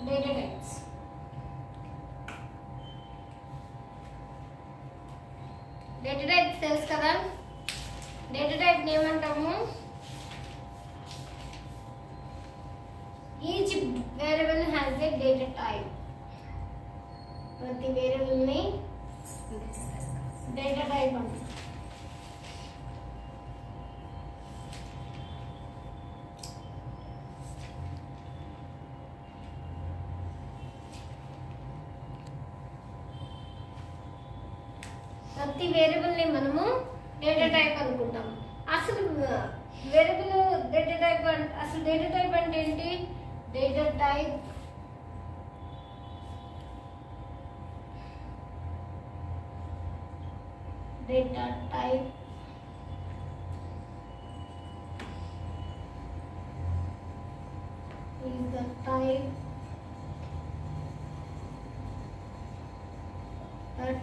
Data types. Data types తెలుసు కదా. Data type ఏమంటాము? Each variable has a data type. ప్రతి వేరియబుల్ని డేటా టైప్ అంటాం. ప్రతి వేరియబుల్ని మనము డేటా టైప్ అనుకుంటాం. అసలు వేరియబుల్ డేటా టైప్ అంటే అసలు డేటా టైప్ అంటే ఏంటి? Data type is the type that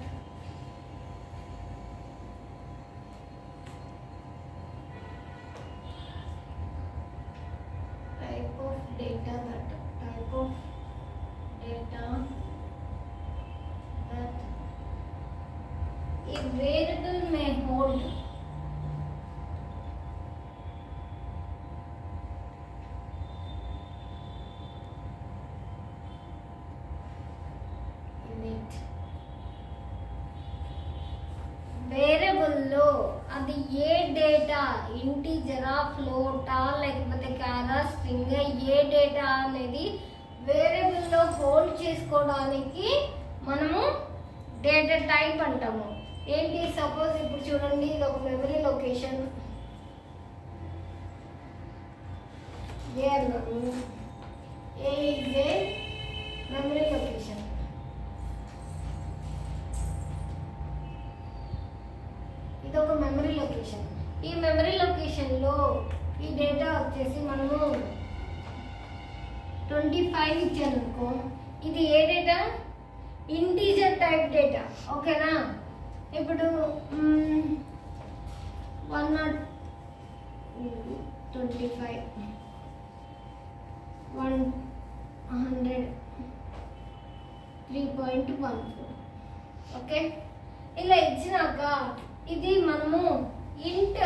data that a variable may hold. In it. Variable లో అది ఏ డేటా, ఇంటీజరా, ఫ్లోటా, లేకపోతే క్యారా, స్ట్రింగ్, ఏ డేటా అనేది వేరియబుల్ లో హోల్డ్ చేసుకోవడానికి మనము డేటా టైప్ అంటాము. ఏంటి? సపోజ్ ఇప్పుడు చూడండి, ఇది ఒక మెమరీ లొకేషన్ ఏ అన్నాము. A is a memory location. ఇది ఒక మెమరీ లొకేషన్. ఈ మెమరీ లొకేషన్ లో ఈ డేటా వచ్చేసి మనము 25 ఇచ్చాను అనుకో. ఇది ఏ డేటా? Integer type data. ఓకేనా? ఇప్పుడు 125 100 3.14. ఓకే, ఇలా ఇచ్చినాక ఇది మనము ఇంట్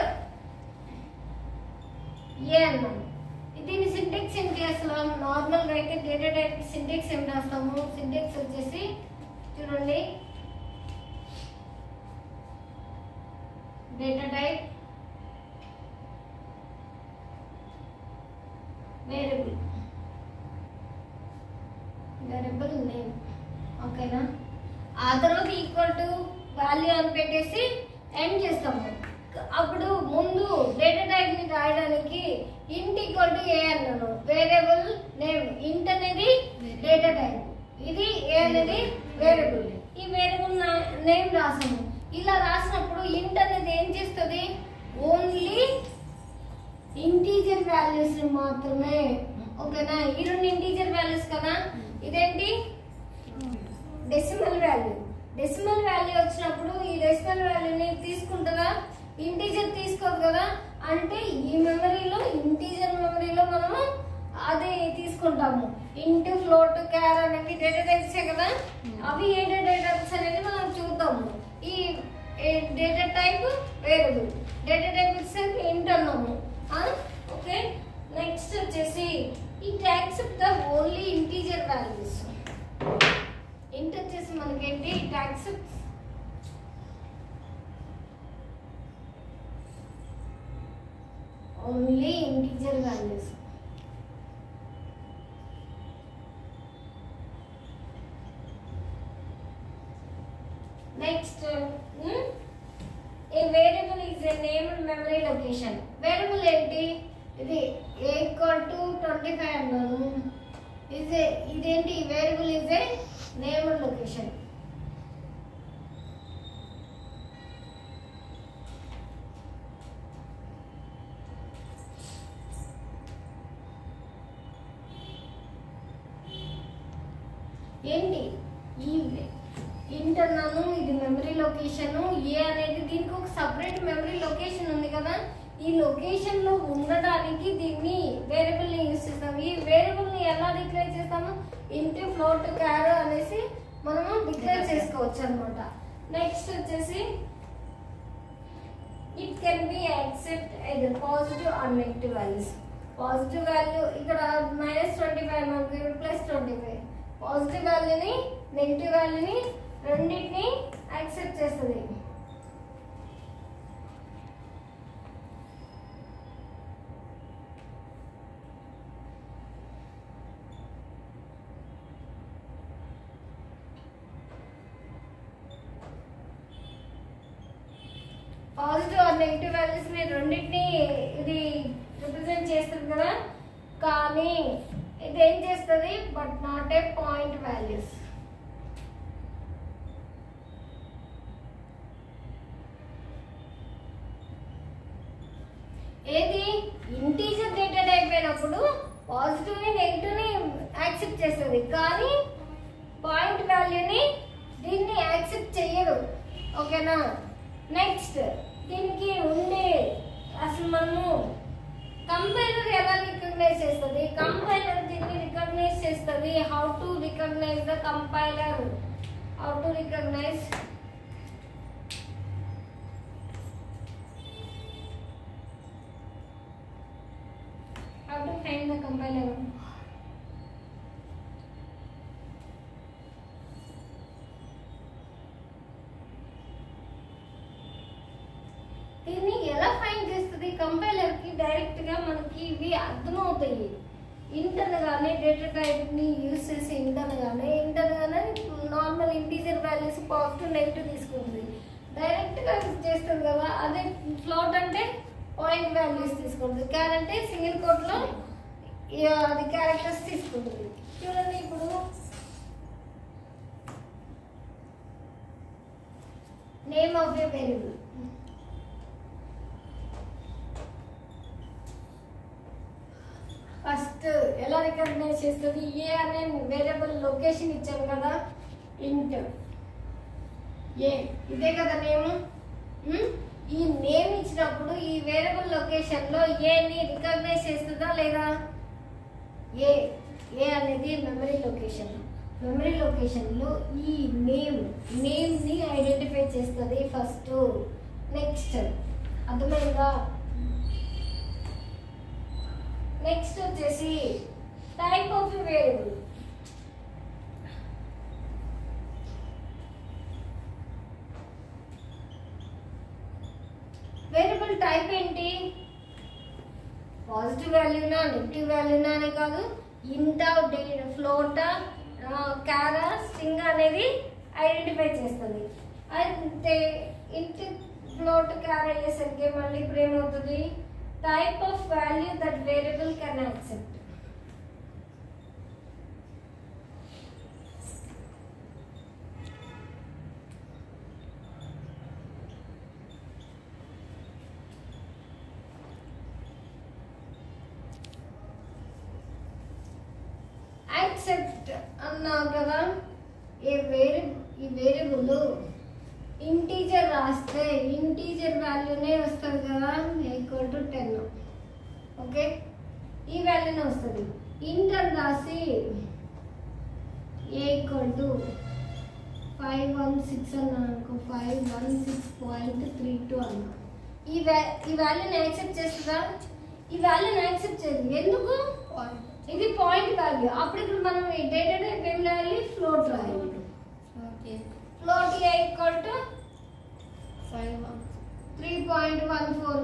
ఏ అన్నాము. దీని సింటెక్స్ ఏంటి? అసలు నార్మల్గా అయితే డేటా టైప్ సింటెక్స్ ఏం రాస్తాము? సింటెక్స్ వచ్చేసి చూడండి, డేటా టైప్ వేరియబుల్ నేమ్. ఓకేనా? ఆ తర్వాత ఈక్వల్ టు వాల్యూ అని పెట్టేసి ఎండ్ చేస్తాము. అప్పుడు ముందు డేటా టైప్ ని రాయడానికి ఇంట్ ఈక్వల్ టు ఏ అన్నాను. వేరియబుల్ నేమ్ ఇంట్ అనేది డేటా టైప్, ఇది ఏ అనేది వేరియబుల్. ఈ వేరియబుల్ నేమ్ రాసాము. ఇలా రాసినప్పుడు ఇంట్ అనేది ఏం చేస్తుంది? ఓన్లీ ఇంటీజర్ వాల్యూస్ మాత్రమే. ఓకేనా? ఈ రెండు ఇంటీజర్ వాల్యూస్ కదా. ఇదేంటి? Decimal value. డెసిమల్ వాల్యూ వచ్చినప్పుడు ఈ డెసిమల్ వాల్యూని తీసుకుంటుందా? ఇంటీజర్ తీసుకోదు కదా. అంటే ఈ మెమరీలో, ఇంటీజర్ మెమరీలో మనము అదే తీసుకుంటాము. ఇంటూ, ఫ్లోట్, క్యార్ అనేవి డేటా టైప్సే కదా. అవి ఏ డేటా టైప్స్ అనేది మనం చూద్దాము. ఈ data type variable, data type itself ఇంట్ అన్నాము. ఓకే, నెక్స్ట్ వచ్చేసి it accept the only integer values. ఇంట్ వచ్చేసి మనకేంటి? It accept only integer values. Next, A variable is a named memory location. Variable ఏంటి? ఇది ఏ ఈక్వల్ టు 25 అన్నాను. ఇదేంటి? Variable is a named location. ఏంటి? ఈ ఇంట్ అన్నాను, ఇది మెమరీ లొకేషన్. ఏ అనేది దీనికి ఒక సపరేట్ మెమరీ లొకేషన్ ఉంది కదా. ఈ లొకేషన్ లో ఉండడానికి దీన్ని వేరియబుల్ ని యూజ్ చేస్తాము. ఈ వేరియబుల్ ని ఎలా డిక్లేర్ చేస్తాము? ఇంటూ ఫ్లోట్ క్యార్ అనేసి మనము డిక్లేర్ చేసుకోవచ్చు అనమాట. నెక్స్ట్ వచ్చేసి it can be accept either positive or negative values. Positive value ఇక్కడ -25 మనకి +25 పాజిటివ్ వాల్యూని నెగిటివ్ వాల్యూని రెండింటిని యాక్సెప్ట్ చేస్తుంది. పాజిటివ్ ఆర్ నెగిటివ్ వాల్యూస్ ని రెండింటిని ఇది రిప్రజెంట్ చేస్తుంది కదా, కానీ ఇది ఏం చేస్తుంది but not a point values. ఏది ఇంటీజర్ డేటా టైప్ అయినప్పుడు పాజిటివ్ ని నెగిటివ్ ని యాక్సెప్ట్ చేస్తుంది, కానీ పాయింట్ వాల్యూని దీన్ని యాక్సెప్ట్ చెయ్యదు. ఓకేనా. నెక్స్ట్ దీనికి ఉండే అసలు మనము కంపైలర్ ఎలా రికగ్నైజ్ చేస్తుంది, కంపైలర్ దీన్ని రికగ్నైజ్ చేస్తుంది. How to recognise the compiler, how to recognise how to find the compiler. దీన్ని ఎలా ఫైండ్ చేస్తుంది కంపైలర్ కి డైరెక్ట్ గా మనకి ఇవి అర్థమవుతాయి. ఇంటర్ గానే డేటా టైప్ ని యూజ్ చేసి ఇంటర్ గానే normal integer values positive negative తీసుకుంటుంది, డైరెక్ట్ గా చేస్తుంది కదా. అదే ఫ్లోట్ అంటే పాయింట్ వాల్యూస్ తీసుకుంటుంది, క్యార్ అంటే సింగిల్ కోట్ లో అది క్యారెక్టర్స్ తీసుకుంటుంది. చూడండి ఇప్పుడు name of A variable, first ఎలా రికగ్నైజ్ చేస్తుంది, ఏ అనే వేరియబుల్ లొకేషన్ ఇచ్చాము కదా, ఇంట్ ఏ ఇదే కదా నేమ్. ఈ నేమ్ ఇచ్చినప్పుడు ఈ వేరియబుల్ లొకేషన్ లో ఏని రికగ్నైజ్ చేస్తుందా లేదా? ఏ అనేది మెమరీ లొకేషన్ లో ఈ నేమ్ ని ఐడెంటిఫై చేస్తుంది ఫస్ట్. నెక్స్ట్ అర్థమైందా? నెక్స్ట్ వచ్చేసి type of variable. Variable type ఏంటి? పాజిటివ్ వాల్యూనా నెగిటివ్ వాల్యూనా అని కాదు, ఇంటా ఫ్లోటా క్యారా స్ట్రింగ్ అనేది ఐడెంటిఫై చేస్తుంది. అయితే ఇంట్ ఫ్లోట్ క్యార్ అయ్యేసరికి మళ్ళీ ఇప్పుడు ఏమవుతుంది, type of value that variable can accept. Accept అన్నావు కదా, ఈ వేరియబుల్ ఇంటీజర్ రాస్తే ఇంటీజర్ వాల్యూనే వస్తుంది కదా, =10. ఓకే, ఈ వాల్యూనే వస్తుంది. ఇంటర్ రాసి A=516 అన్నాను, 516.32 అన్నా. ఈ వాల్యూని యాక్సెప్ట్ చేస్తుందా? ఈ వాల్యూని యాక్సెప్ట్ చేయదు. ఎందుకు? ఇది పాయింట్ వాల్యూ. అప్పుడు ఇప్పుడు మనం డేటా టైప్ ఏం రాయాలి, ఫ్లోట్ రాయాలి. ఫ్లోట్ A=3.14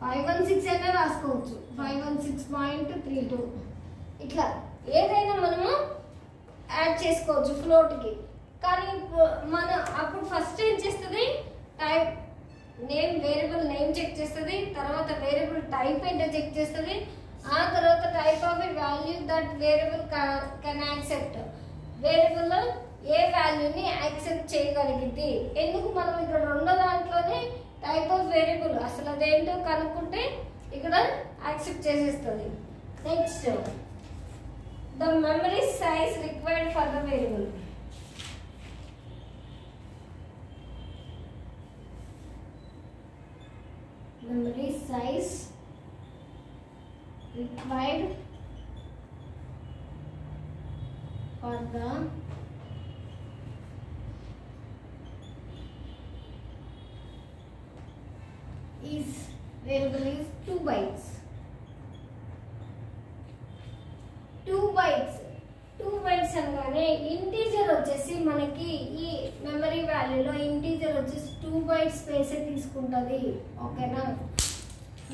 516 అయినా రాసుకోవచ్చు, 516.32 ఇట్లా ఏదైనా మనము యాడ్ చేసుకోవచ్చు ఫ్లోట్కి. కానీ మన అప్పుడు ఫస్ట్ ఏం చేస్తుంది, type name variable name check చేస్తుంది, తర్వాత వేరియబుల్ టైప్ ఏంటో చెక్ చేస్తుంది, ఆ తర్వాత type of a value that variable can accept. Variable ఏ వాల్యూని యాక్సెప్ట్ చేయగలిగింది. ఎందుకు మనం ఇక్కడ రెండో దాంట్లోనే టైప్ ఆఫ్ వేరియబుల్ అసలు అదేంటో కనుక్కుంటే ఇక్కడ యాక్సెప్ట్ చేసేస్తుంది. Next the memory size required for the variable. Memory size required for the is variable is 2 bytes. 2 bytes అనగానే ఇంటీజర్ వచ్చేసి మనకి ఈ మెమరీ వాల్యూలో ఇంటీజర్ వచ్చేసి 2 bytes స్పేస్ తీసుకుంటుంది. ఓకేనా,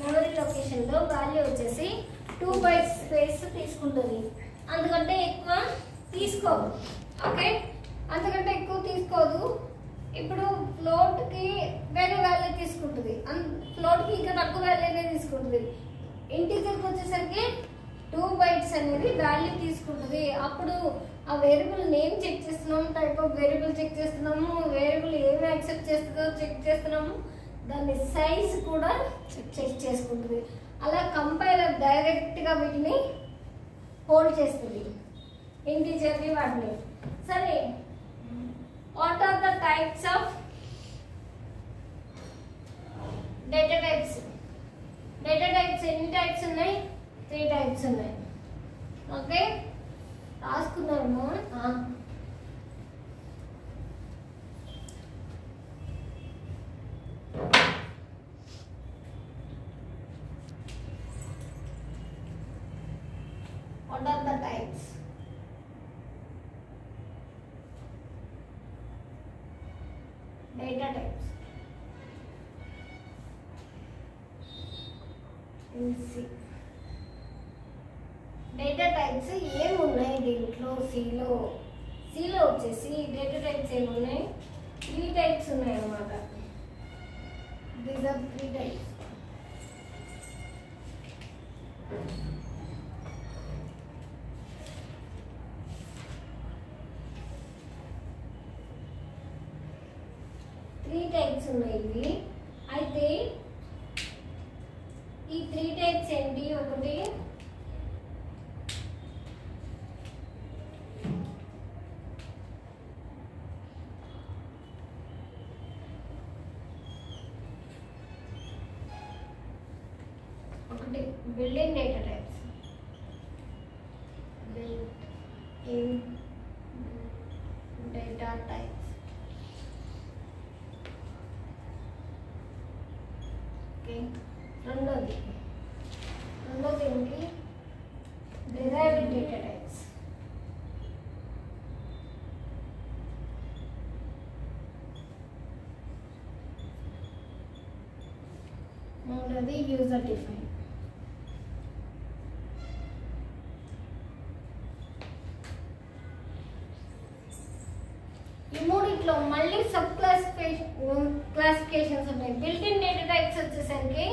మెమరీ లొకేషన్లో వాల్యూ వచ్చేసి 2 bytes స్పేస్ తీసుకుంటుంది. అందుకంటే ఎక్కువ తీసుకోదు. ఓకే, అంతకంటే ఎక్కువ తీసుకోదు. ఇప్పుడు ఫ్లోట్కి వేరే వాల్యూ తీసుకుంటుంది, ఫ్లోట్కి ఇంకా తక్కువ వాల్యూనే తీసుకుంటుంది. ఇంటీజర్కి వచ్చేసరికి 2 bytes అనేది వాల్యూ తీసుకుంటుంది. అప్పుడు ఆ వేరియబుల్ నేమ్ చెక్ చేస్తున్నాము, టైప్ ఆఫ్ వేరియబుల్ చెక్ చేస్తున్నాము, వేరియబుల్ ఏమి యాక్సెప్ట్ చేస్తుందో చెక్ చేస్తున్నాము, దాని సైజ్ కూడా చెక్ చేసుకుంటుంది. అలా కంపైలర్ డైరెక్ట్గా వీటిని హోల్డ్ చేస్తుంది, ఇంటీజర్ని వాటిని. సరే, what are the types of data types? Data types ఎన్ని టైప్స్ ఉన్నాయి? 3 టైప్స్ ఉన్నాయి. ఓకే, రాసుకున్నాము. What are the types? Data types. Data types ఏమున్నాయి దీంట్లో? సిలో వచ్చేసి డేటా టైప్స్ ఏమున్నాయి? 3 టైప్స్ ఉన్నాయి అన్నమాట. These are 3 types. ఉన్నాయి ఇవి. అయితే ఈ 3 టైప్స్ ఏంటి? ఒకటి building data types. Data types okay. రెండోది ఏంటి? Derived data types. మూడోది యూజర్ డిఫైన్. ఈ మూడిట్లో మళ్ళీ సబ్ క్లాసిఫికేషన్స్ ఉన్నాయి. బిల్ట్ ఇన్ డేటా టైప్స్ వచ్చేసరికి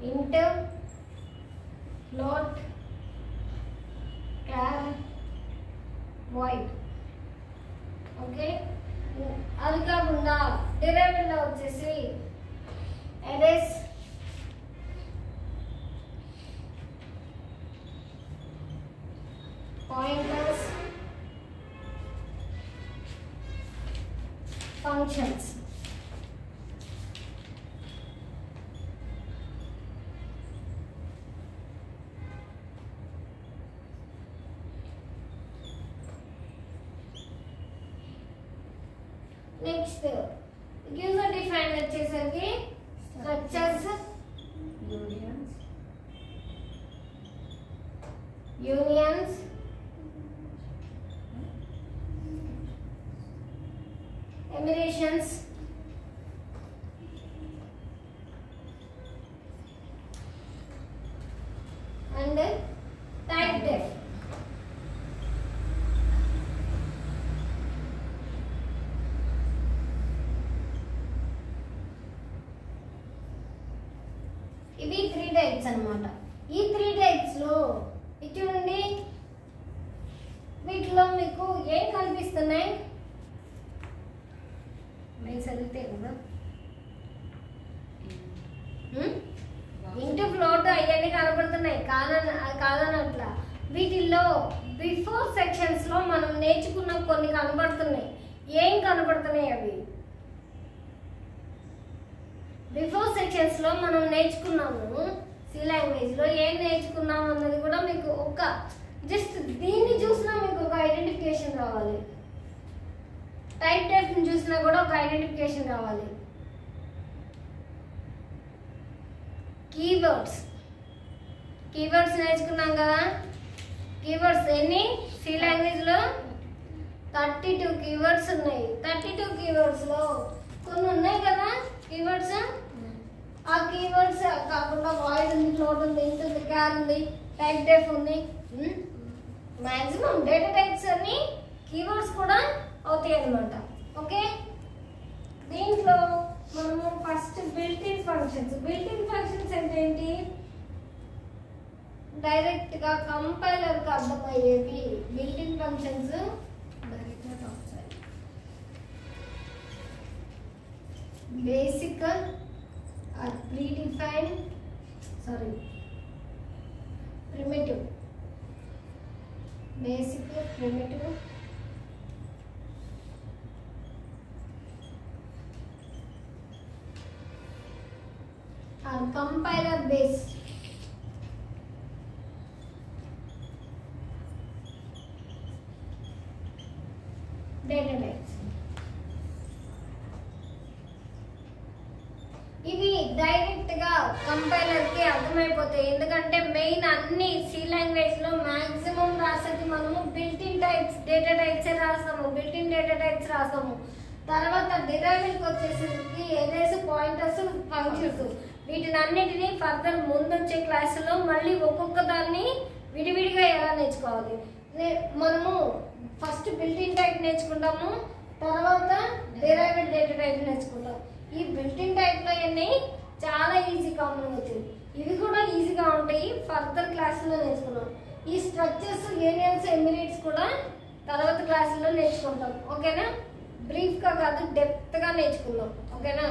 int, float, char, void. Okay, అది కాకుండా డిరైవ్డ్ లో వచ్చేసి arrays, pointers, functions. Next, user defined వచ్చేసరికి structures, unions, emulations, and type def. ఇవి 3 టైప్స్ అన్నమాట. ఈ 3 టైప్స్ లో చూడండి, వీటిలో మీకు ఏం కనిపిస్తున్నాయి? చదివితే కదా ఇంటూ ఫ్లోట్ అవన్నీ కనబడుతున్నాయి, కాదనట్లా. వీటిల్లో బిఫోర్ సెక్షన్స్ లో మనం నేర్చుకున్న కొన్ని కనబడుతున్నాయి. ఏం కనబడుతున్నాయి అవి? బిఫోర్ సెక్షన్స్ లో మనం నేర్చుకున్నాము సి లాంగ్వేజ్ లో ఏం నేర్చుకున్నాం అన్నది కూడా మీకు ఒక జస్ట్ దీన్ని చూసినా మీకు ఒక ఐడెంటిఫికేషన్ రావాలి. టైప్ ని చూసినా కూడా ఒక ఐడెంటిఫికేషన్ రావాలి. కీవర్డ్స్ నేర్చుకున్నాం కదా. కీవర్డ్స్ ఎన్ని సి లాంగ్వేజ్ లో 32 కీవర్డ్స్ ఉన్నాయి. 32 కీవర్డ్స్ లో కొన్ని ఉన్నాయి కదా కీవర్డ్స్. ఆ కీవర్డ్స్ కాకుండా వాయిడ్ ఉంది, ఫ్లోట్ ఉంది, ఇంట్ ఉంది, క్యార్ ఉంది, టైప్ ఉంది. మాక్సిమం డేటా టైప్స్ అన్ని కీవర్డ్స్ కూడా అవుతాయి అన్నమాట. ఓకే, దీంట్లో మనము ఫస్ట్ బిల్ట్ ఇన్ ఫంక్షన్స్ అంటే ఏంటి? డైరెక్ట్ గా కంపైలర్ కి అర్థమయ్యేవి built in functions. Basic or predefined primitive. Basic, primitive, or compiler based. Data types ఇవి డైరెక్ట్ గా కంపైలర్ కి అర్థమైపోతాయి. ఎందుకంటే మెయిన్ అన్ని సి లాంగ్వేజ్ లో మాక్సిమం రాసేది మనము built in types data types రాస్తాము. తర్వాత డిరైవ్డ్ వచ్చేసరికి ఏదైస్, పాయింటర్స్, ఫంక్షన్స్, వీటిని అన్నిటినీ ఫర్దర్ ముందు వచ్చే క్లాసులో మళ్ళీ ఒక్కొక్క దాన్ని విడివిడిగా ఎలా నేర్చుకోవాలి. మనము ఫస్ట్ బిల్ట్ ఇన్ టైప్ నేర్చుకుంటాము, తర్వాత డిరైవ్డ్ డేటా టైప్ నేర్చుకుంటాం. ఈ బిల్ట్ ఇన్ టైప్ లో అన్ని చాలా ఈజీ కామన్ అవుతుంది. ఇవి కూడా ఈజీగా ఉంటాయి, ఫర్దర్ క్లాసులో నేర్చుకున్నాం. ఈ స్ట్రక్చర్స్, ఏరియల్స్, ఎమిరేట్స్ కూడా తర్వాత క్లాసులో నేర్చుకుంటాం. ఓకేనా? బ్రీఫ్ గా కాదు, డెప్త్ గా నేర్చుకుందాం. ఓకేనా?